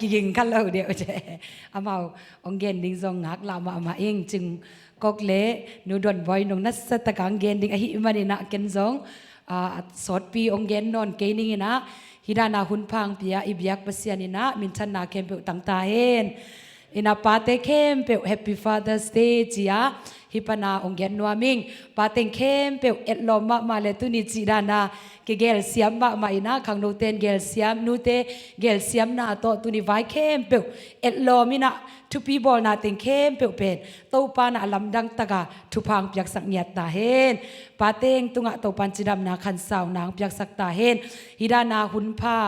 กิงกันเลยเดียวเจอามาองเกนดิ้งซองงักลามาเองจึงก็เละนูดอนบอยนงนัสตะกังเกนดิ้งอหิมันนะเกนซองสอดปีองเกนนอนเกนิงนะฮิดานาหุนพังปียอิบยักปัสยานินะมินชันนาเคมเปตังตาเฮนอินาปาเตเคมเปแฮปปี้ฟาเธอร์สเดย์จียฮิปนาองเกนนัวมิงปาเตเคมเปเอ็ดลอมมาเลตุนิจีดานาเกเกลเซียมมาอินะขังโนเตนเกลเซียมนูเตเกลเซียมนาโตตุนิไวเคมเปเอ็ดลอมินะทุปีบอลนาเต็งเข้มเปลเป็นโตปานาลำดังตะกาทุพังเปียกสักเนียตตาเฮนปาเต็งตุงะโตปันจิดำนาขันสาวนางเปียกสักตาเฮนฮิดานาหุนผ้า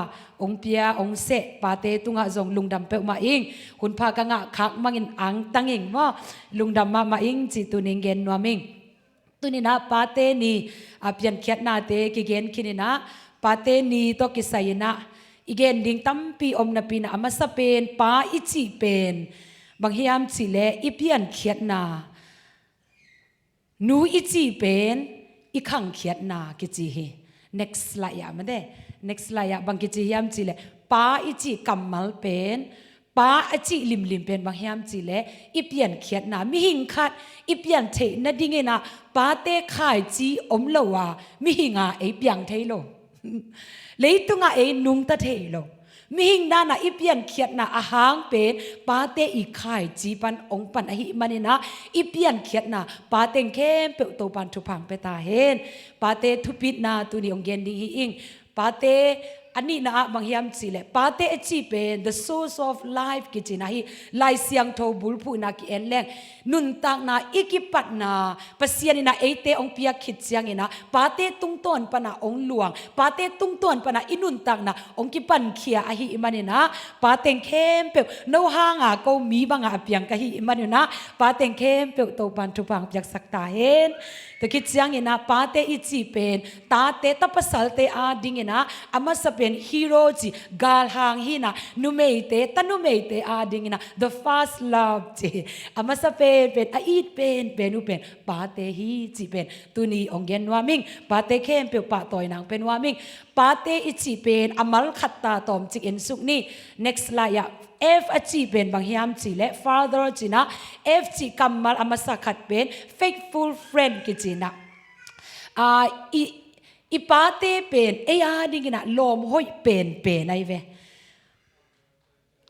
องเปียองเสปาเตตุงะจงลุงดำเปลมาอิงหุนผ้ากะงะคักมังอินอังตังอิงว่าลุงดำมาอิงจิตุนิงเกนนัวมิงตุนินะปาเตนีอาเปียนเขียนนาเตกิเกนคินินะปาเตนีโตกิไซนะอีเกนดิงตั้มปีอมนาปีนะอามาสเปนปาอิจิเป็นบางฮิยามสิเลอีเปียนเขียนนานูอิจิเป็นอีขังเขียนนากิจิเฮ next slide มาเด้ next slide บางกิจิฮิยามสิเลปาอิจิกัมมัลเป็นปาอิจิลิมเป็นบางฮิยามสิเลอีเปียนเขียนนามิหิงคัดอีเปียนเทนดิ่งนะปาเตขายจีอมโลวามิหิงาเอเปียงเทโลเลยตุงาเอนุงตะเทโลมิหิงนานะอีเปียนเขียดนะอาหางเป็นปาเตอีขายจีปันองปันอหิมันนะอีเปียนเขียดนะปาเตงเข้มเปโตปันทุพังเปตาเฮนปาเตทุปิดนาตุนิองเกนดิอิงปาเตอันนี้นะบางยามสิเลปาเตอจีเป็น the source of life กิจนะฮีไลเสียงโทบุลพูนักเอ็นแรงนุนตักนาอิกิปัตนาปัสยานินะเอเตองเปียคิดเสียงนะปาเตตุงต้นปนะองหลวงปาเตตุงต้นปนะอินุนตักนะองกิปันเขียอหิมันนะปาเตงเข้มเปโนหางาก็มีบางอาเปียงกะหิมันนะปาเตงเข้มเปโตปันทุพังจากสักตาเห็นแต่คิดเสียงนะปาเตอิจีเป็นตาเตตปัสสัลเตอาดิงนะอามาสเป็นฮีโร่จีกาลหางฮีนะนุเมเตตันุเมเตอาดิงนะ the first love จีอามาสเป็นอีดเป็นอุเป็นปาเตฮีจีเป็นตุนีองเกนวามิงปาเตเข้มเปียวปาตอยนางเป็นวามิงปาเตอิจีเป็นอามัลขัดตาตอมจิกเอ็นสุกนี่ next slide F อจีเป็นบางยามจีและ father จีนะ F จีกัมมัลอามาสักขัดเป็น faithful friend กิจีนะอีปาเตเป็นเอียดิกินะลมห้อยเป็นไอเว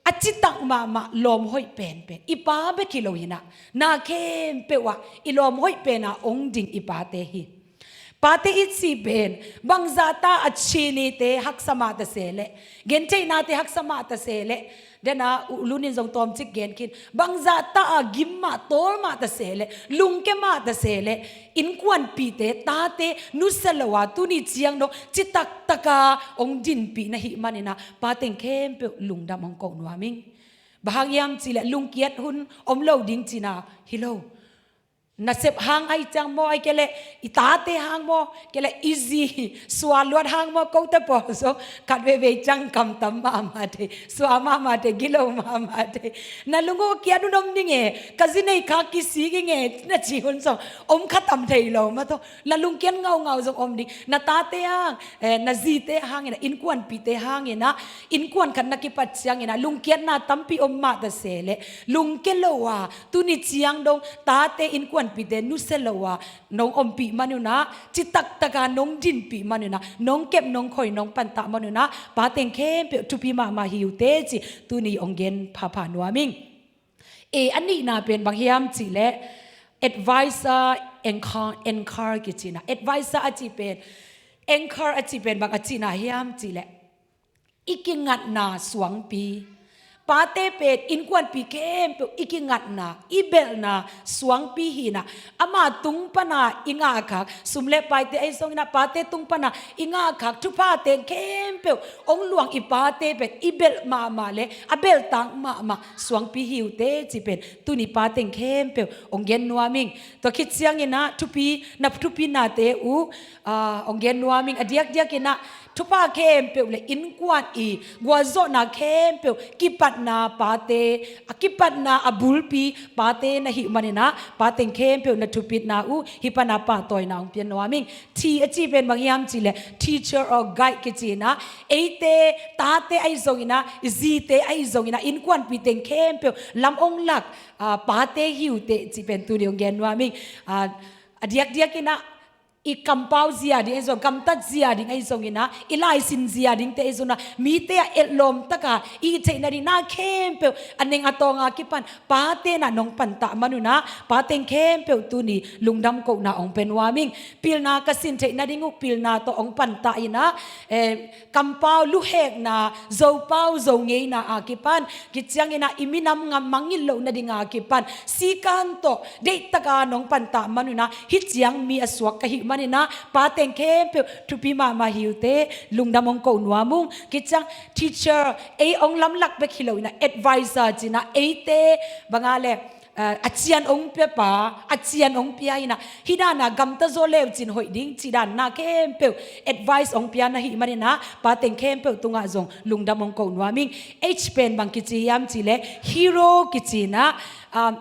อจิตักมาลมห้อยเป็นอีปาเบกิโลหินะนาเข้มเปวะอีลมห้อยเป็นนะองดิงอีปาเตฮีปาเตอิสิเป็นบางซาตาอัชชีนีเตหักสมาตเสเลเกนเจนาเตหักสมาตเสเลเดนะลุนินจงตอมจิกเกนคินบางซาตากิมมาโตลมาตเสเลลุงเกมาตเสเลอินควันปีเตตาเตนุสลวาตุนิเจียงโนจิตักตะกาองดินปีนะหิมันนะปาเตงเข้มเปลุงดำองกงนัวมิงบางยามจิเลลุงเกียรหุนอมโลดิงจินาฮิโลนัสเซบหางไอจังโมไอเกเลอิตาเตหางโมเกเลอีซีสวาลวดหางโมก็เตปอสกัดเวเวจังคำตั้มมาเตสวามาเตกิโลมาเตนั่นลุงก็เกียรนุนมดิเงกัซินไอข้ากิสีกิเงนัดจีคนสองอมขัดตั้มเทยโลมาโตนั่นลุงเกียรเงาสองอมดินัตาเตหางนัจีเตหางอินควนปีเตหางนะอินควนขันนักกิปัจจังนะลุงเกียรนาตั้มปีอมมาตเสเลลุงเกลวาตุนิจียงดงตาเตอินควนปีเดนุเซลวานงอมปีมานุนะจิตักตะกานงดินปีมานุนะนงเก็บนงคอยนงปันตะมานุนะปาเต็งเข้มเปียทุปีมาหิวเตจิตุนีองเกนพานัวมิงอันนี้นาเป็นบางยามจิเล advisor encourage กิจินะ advisor อจิเป็น encourage อจิเป็นบางอจินายามจิเลอีกิงัดนาสวงปีปาเตเป็ดอินควันปีเข้มเปอีกิงัดนาอีเบลนาสวงปีหีนาอามาตุงปนาอิงาคักสุมเลไปเตไอซงนาปาเตตุงปนาอิงาคักทุพาเตเข้มเปองหลวงอีปาเตเป็ดอีเบลมาเลอาเบลตังมาสวงปีหิวเตจิเป็นตุนิปาเตงเข้มเปองเกนนัวมิงตัวคิดเสียงเงินะทุปีนับทุปีนาเตองเกนนัวมิงอเดียกนะทุพาเข้มเปเลยอินกวนอีกัวโซนาเข้มเปกิปัด na pate akipat na abulpi pate na hi manina pateng kem pe na tupit na u hipana pa toy na ong pian waming ti achi ben mangyam chile teacher or guide kichina eite tate ai zongina zite ai zongina in kwan piteng kem pe lam ong lak pate hiu te chi pen tu diong gen waming adiak diakina I kampau zia ding ezo kamtat zia ding ezo ngina ilai sin zia ding te ezo na mi te elom taka I te na ri na kempe aneng atonga kipan pate na nong panta manuna pateng kempe tu ni lungdam ko na ong penwaming pil na kasin te na ding pil na to ong panta ina kampau luhek na zo pau zo ngei na akipan kityang ina iminam ngam mangilo na ding akipan sikan to de taka nong panta manuna hityang mi aswak kahi manina pateng kempe tupi mama hiute lungdamong ko nuamung kichang teacher ong lamlak be khilo ina advisor jina te bangale achian ong pe pa achian ong pia ina hidana gamta zo lew jin hoi ding chidan na kempe advice ong pia na hi manina pateng kempe tunga zong lungdamong ko nuaming h pen bang kichi yam chile hero kichina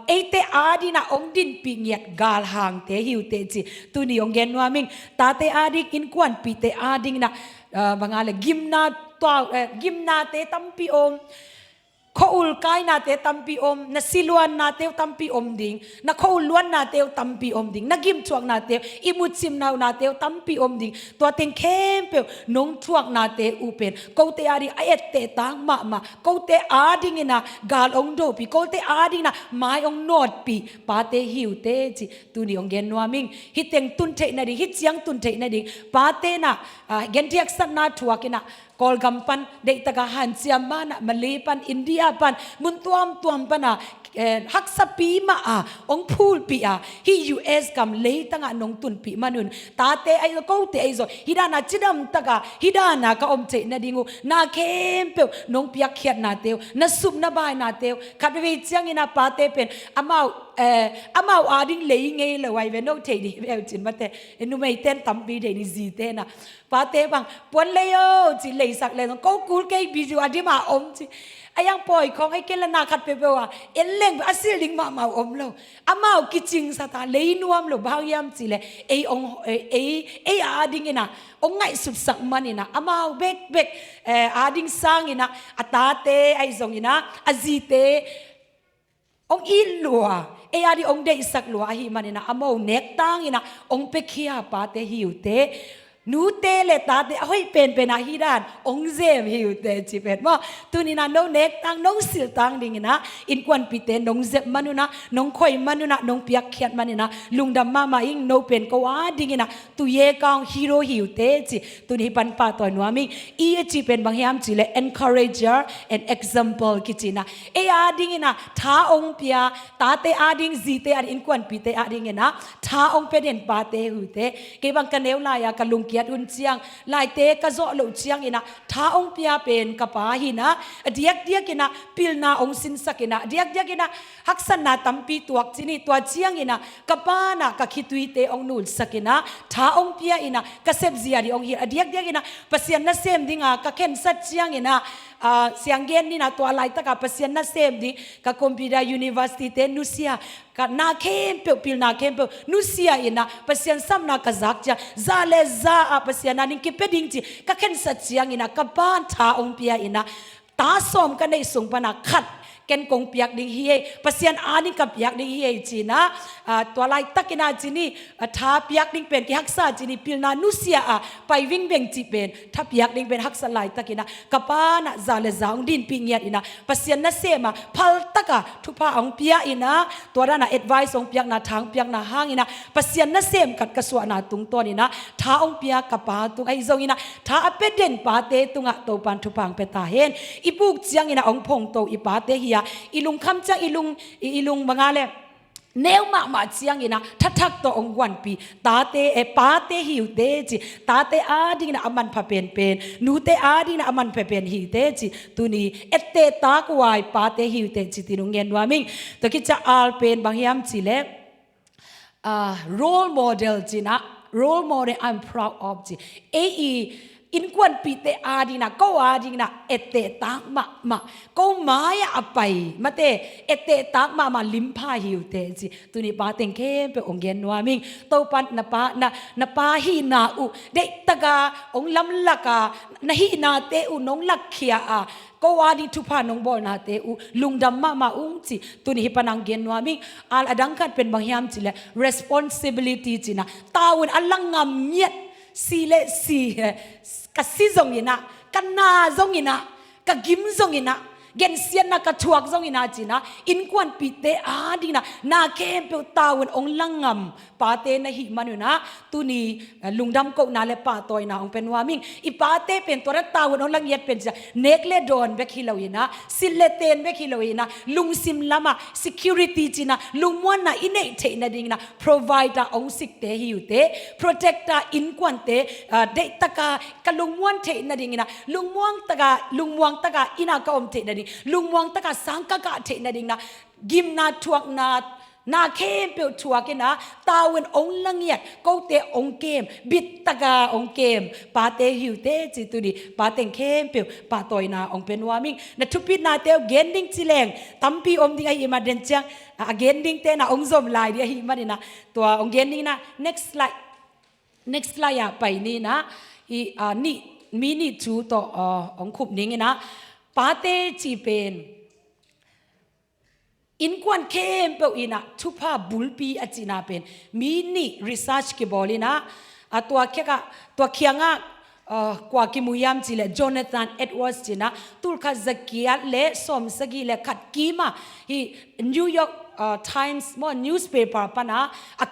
ate adi na ong din pingyat gal hang te hiu te chi tu ni ong gen waming tate adi in kwan pi te ading na bangale gimna te tampi om Koul kai na te tampi om na siluan na te tampi om ding na kouluan na te tampi om ding na gim chuak na te imutsim na te tampi om ding to teng kempe nong chuak na te upen ko te ari ayet te tang ma ko te ading ina gal ong do pi ko te ading na mai ong not pi pa te hiu te chi tu ni ong gen nuaming hiteng tun te na di hit siang tun te na di pa te na gen tiak san na chuak ina kol gampan de taga hansiam mana malipan India pan muntuam tuam pana haksa pi ma ong phul pi hi US kam le tanga nong tun pi manun tate ai ko te ai zo hidana chidam taga hidana ka om che na dingu na kempe nong piak khiat na teu na sup na bai na teu khatwe chiang ina pa te pen amau ading le nge le wai ve no te di vel chin mate enu mai ten tam bi de ni zi te na pa te bang pon le yo chi le sak le ko kul ke bi ju adi ma om chi ayang poi kong ai ken la na khat pe pe wa eleng asil ding ma om lo amau kiching sa ta le nuam lo bang yam chi le ei ong ei ading ina ong ngai sup sak manina amau bek ading sang ina atate ai zong ina azite ong ilua adi ong de isak lua hi manina amo nek tang ina ong pekhia pa te hiute nu te le ta te hoi pen hidan ong zem hiute chi pen mo tunina no nek tang nong sil tang ding ina in kwan pite nong zep manuna nong khoi manuna nong piak khiat manina lungdam mama ing no pen ko ding ina tu ye kang hero hiute chi tuni pan pa to nuami chi pen bang hiam chi le encourager and example kichina ding ina tha ong pia ta te ading zite ad in kwan pite ading ina tha ong peden pa te hute ke bang kaneu la ya kalung kiat un chiang lai te ka zo lo chiang ina tha ong pia pen ka pa hina diak ina pilna ong sin sakina diak ina haksan na tampi tuak chini tua chiang ina ka pa na ka khitui te ong nul sakina tha ong pia ina ka sep zia ri ong hi diak ina pasian na sem dinga ka ken sat chiang ina sianggen ni na tua lai ta ka pasian na sem di ka computer university te nusia ka na kempe pil na kempe nusia ina pasian sam na ka zak cha za le za pasian na ning kipeding chi ka ken sat chiang ina ka ban tha ong pia ina ta som ka nei sung pa na khat ken kong piak ding hi pasian ani ka piak ding hi china to lai takina chini tha piak ding pen ki haksa chini pilna nusia pai wing beng chi pen tha piak ding pen haksa lai takina kapa na zale zaung din pingyat ina pasian na sema phal taka thupa ong pia ina to ra na advice ong piak na thang piak na hang ina pasian na sem kat ka swa na tung ton ina tha ong pia kapa tung ai zong ina tha apeden pa te tunga to pan thupang pe ta hen ipuk chiang ina ong phong to ipa te hi ilung kham chang ilung mangale neu ma chiang ina thatak to ong wan pi ta te pa te hiu te chi ta te ading na aman pha pen nu te ading na aman pha pen hi te chi tuni ette ta kwai pa te hiu te chi tinung ngen waming to ki cha al pen bang hiam chi le role model chi na role model I'm proud of chi อินควันปีเตอาดีนะก็อาดีนะเอเตตักมาก็มายาไปมาเตเอเตตักมาลิมพาหิวเตจิตุนี่ปาเต็งเข้มเปองเกนวามิงโตปันนปาฮีนาอุเดตกาองลำลักานะฮีนาเตอุนงลักเขียอาก็ว่าดีทุพานงบอนาเตอุลุงดำมาอุ้งจิตุนี่ปนังเกนวามิงอัลอดังคัดเป็นบางยามจิเล responsibility จินะตาวันอัลลังงามเมียสีเลสีกะซีซงยินะกะนาซงยินะกะกิมซงยินะเกนเซียนนะกะทวกซงยินะจีนะอินควันปีเตอาดีนะนาเข้มเปวตาวันองลังงามปาเตนะหิมันอยู่นะตุนีลุงดำก็นาเลปาตอยนะองเป็นว่ามิงอีปาเตเป็นตัวรัตตาวันองลังเย็ดเป็นจะเนกเลดอนเบคิลาวินะสิเลเตนเบคิลาวินะลุงซิมลามา security จีนะลุงมวนนะอินเนเทนะดิงนะ provider องสิกเตหิวเต protector อินควันเตเดตกากะลุงมวนเทนะดิงนะลุงม่วงตกาอินากะอมเทนะดิลุงม่วงตกาสังกะกะเทนะดิงนะกิมนาทวกนาเข้มเปียวชัวกันนะตาวันองลังเงียดก็เตะองเกมบิดตะกาองเกมปาเตหิวเตจิตุดีปาเต็งเข้มเปียวปาตอยนาองเป็นวามิงนัทุพินาเตวเกนดิ้งจิเลงตัมปีอมดิ้งไอมาเดนจังเกนดิ้งเตนะองซอมลายเดียหิมาดินะตัวองเกนดิ้งนะ next slide ไปนี่นะนี่มีนี่จูต่อองคุบนี้นะปาเตจีเป็นอินควันเข้มเปอินะทุพาบุลปีอจินาเป็นมีนี่รีเสิร์ชเก็บอลินะตัวเคียงกว่ากิมุยามจิเลจอนาธานเอ็ดวอร์สจินะตุลคาซักกิยาเลสอมสกิเลขัดกีมาฮีนิวยอร์กTimes มอ newspaper ปะนะอา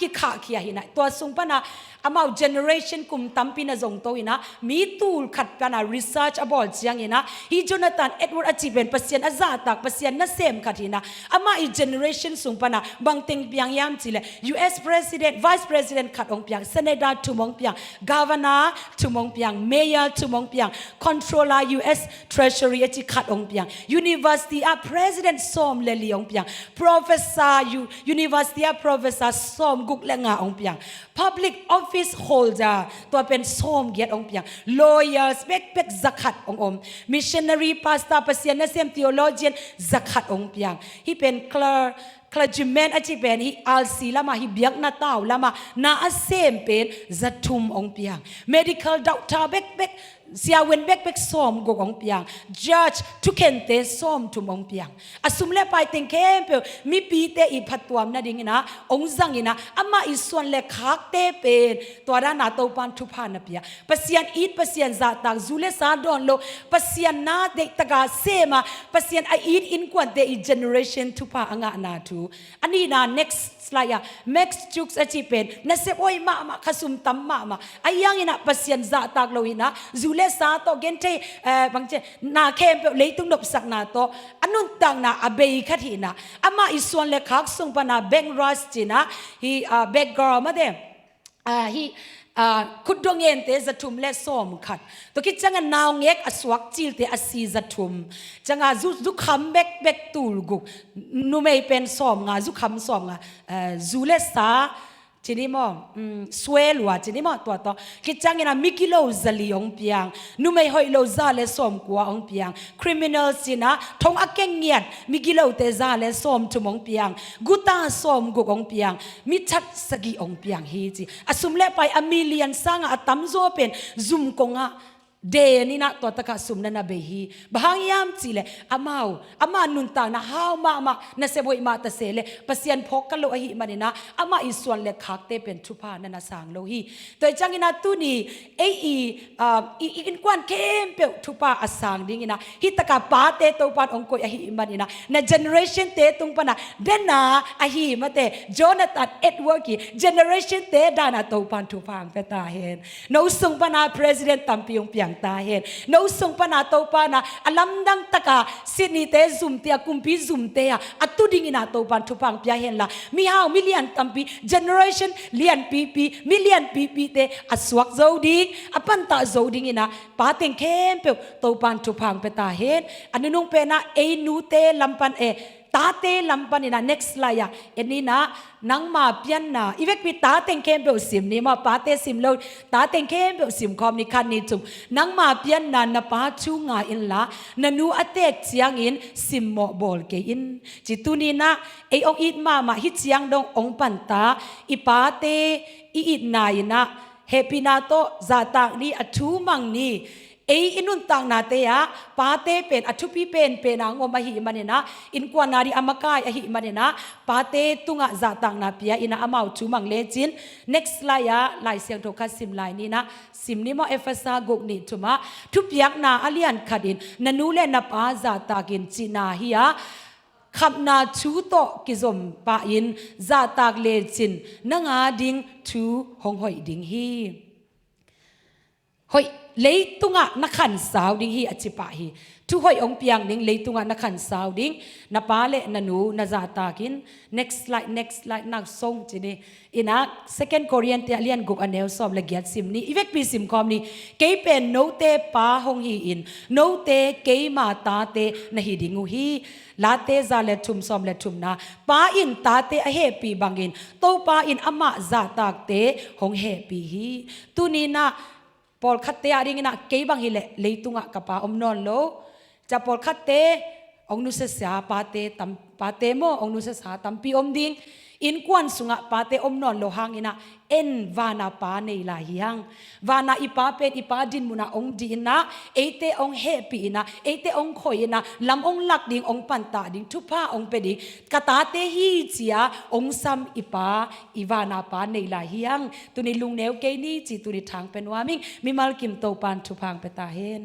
กิขาเขียหินะตัวสุงปะนะอามา generation กุมตัมปีนะจงโตอินะมีตูลขัดปะนะ research about เสียงอินะฮีจอนาธานเอ็ดเวิร์ดอจิเป็นปัสยานอาซาตักปัสยานนัเซมขัดหินะอามาอี generation สุงปะนะบางเต็งเปียงยามจิเล US president vice president ขัดองเปียง senator ทุมองเปียง governor ทุมองเปียง mayor ทุมองเปียง controller US treasury อจิขัดองเปียง university president สอมเลลีองเปียงprofessor university professor ส้มกุกและงาองเปียง public office holder ตัวเป็นส้มเกียรติองเปียง lawyers เป็กzakat องmissionary pastor ปัสยานเซม theologian zakat องเปียงที่เป็น clergyman อาชีพเป็นที่อัลซีละมาที่เบียกนาตาวละมานาเซมเป็นจัตุมองเปียง medical doctor เป็กเสียเวนเบกซ้อมกองเปียง judge ทุกเคนเตซ้อมทุมองเปียงอสุมเลไปเต็งเข้มเปียวมีปีเตอีพัดตัวมนาดิงนะองจังอินะอามาอิส่วนเลคักเตเป็นตัวด้านนาตัวปันทุพานะเปียปัสยานอีดปัสยานซาตักจูเลซาดอนโลปัสยานนาเด็กตะกาเซมาปัสยานอีดอินกวนเตอี generation ทุพาอ่างนาทูอันนี้นะ next slide next jukes อจิเป็นนั่นเสโอยมาขสุมตัมมาอายังอินะปัสยานซาตักโลอินะจูเลซาโตเกนเทบางเจนาเข้มเปียวเลยตุ้งดบสักนาโตอันนู้นต่างนาอเบยขัดหินะอามาอิส่วนเลคักส่งปนาเบงรัสจินะฮีเบกกอร์มาเดฮีคุดดวงเงินเตจะทุ่มเล่ซ้อมขัดตัวคิดจังนาวเงกอสวักจิลเตอสีจะทุ่มจังจุคำเบกตูลกุนูไม่เป็นซ้อมจุคำซ้อมจูเลสาทีนี้มั้งสวยหลัวทีนี้มั้งตัวคิดจังเงินมิกิโลซาลีองเปียงนูไม่หอยโลซาเลซ้อมกว่าองเปียง criminal สินะทงอักเกงเงียดมิกิโลเตซาเลซ้อมทุมองเปียงกุตาซ้อมกุองเปียงมิชัดสกีองเปียงฮีจีอสุมเลไปอมิเลียนสังอาตัมโซเป็นซุมกงะเดนี่นะตัวตะกะสุมนันเบฮีบางยามจีเลอามานุนตานะฮาวมานะเซบอยมาตะเซเลปัสยันพกกะโลหิมานี่นะอามาอิส่วนเลคักเตเป็นทุพานันสางโลหิตัวจังอินะตุนีอินกวนเข้มเปียวทุพาอสางดิ่งนะฮิตะกะปาเตโตปานองโกยหิมานี่นะนะ generation เตตุงปะนะเดนาอหิมาเตจอนาธานเอ็ดเวิร์กี generation เตดานะโตปานทุพางเปตาเฮนโนซุงปะนะ president ตัมปิยงเปียงตาเห็นน้องส่งปนาโตปานะอลัมดังตะกาสินีเตซุมเตียกุมพีซุมเตียอัตุดิงินาโตปันทุพังพิยาเห็นละมีฮาวมิเลียนตัมปี generation เลียนปีมิเลียนปีเตอสวักโจดิงอปันตาโจดิงินะปาเต็งเข้มเปียวโตปันทุพังเปตาเห็นอันนู้นเป็นนะเอนูเตลัมปัน ตาเตลำปันนะ next slide เอ็นนี่นะนังมาเปียนนะอีเวกปีตาเต็งเข้มเปลสิมนี่มาปาเตสิมโลตาเต็งเข้มเปลสิมคอมนี่คันนี่จุมนังมาเปียนนะนะปาชูงาอินละนันูอเตกเจียงอินสิมโมบอลเกอินจิตุนี่นะไอองอิดมาฮิตเจียงดงองปันตาอีปาเตอีอิดนายนะเฮปินาโตซาตากนี่อทูมังนี่เออินุนตังนาเตยปาเตเป็นอชุปีเป็นางอมาหิมันนะอินกวนารีอามากายอหิมันนะปาเตตุงะซาตังนาเปียอินาอามาวชูมังเลจิน next slide ลายเสียงโทคัสซิมลายนี่นะซิมนี่มาเอฟซากกนี่ทุมาทุบยักนาอเลียนขัดินนันูเลนับอาซาตากินจีนาฮิยาขับนาชูโตกิจมปาอินซาตากเลจินนังอาดิงชูหงหอยดิงฮีหอยเลยตุงะนักขันสาวดิ้งฮีอจิปะฮีทุกหอยองเปียงดิ้งเลยตุงะนักขันสาวดิ้งนับปาเลนันูนัจาตากิน next slide นักส่งจีนี่อินัก second Korean เตียเลียนกุกอันเนลสอบละเกียดซิมนี่อีเวกปีซิมคอมนี่เกยเป็นโนเตปาหงฮีอินโนเตเกยมาตาเตนฮีดิ้งฮีลาเตซาเลทุมซอมเลทุมนะปาอินตาเตอเฮปีบังอินโตปาอินอามาซาตากเตหงเฮปีฮีตุนีนะพอลคัตเตอริงนะเกยบังฮิเลเลยตุงะกับปาอมนอนโลจะพอลคัตเตองนุสสาปาเตตัมปาเตโมองนุสสาตัมปีอมดิงอินกวนสุงะปาเตอมนอนโลหางอินะเอ็นวานาปาเนลาฮิยังวานาอิปาเป็นอิปาดินมุนาองดีนะเอเตองเฮปีนะเอเตองคอยนะลำองลักดิงองปันตาดิงทุพาองเปดิกตาเตฮีเจียองซัมอิปาอิวานาปาเนลาฮิยังตุนิลุงเนวเกนี่จีตุนิทางเป็นวามิงมิมัลกิมโตปานทุพังเปตาเฮน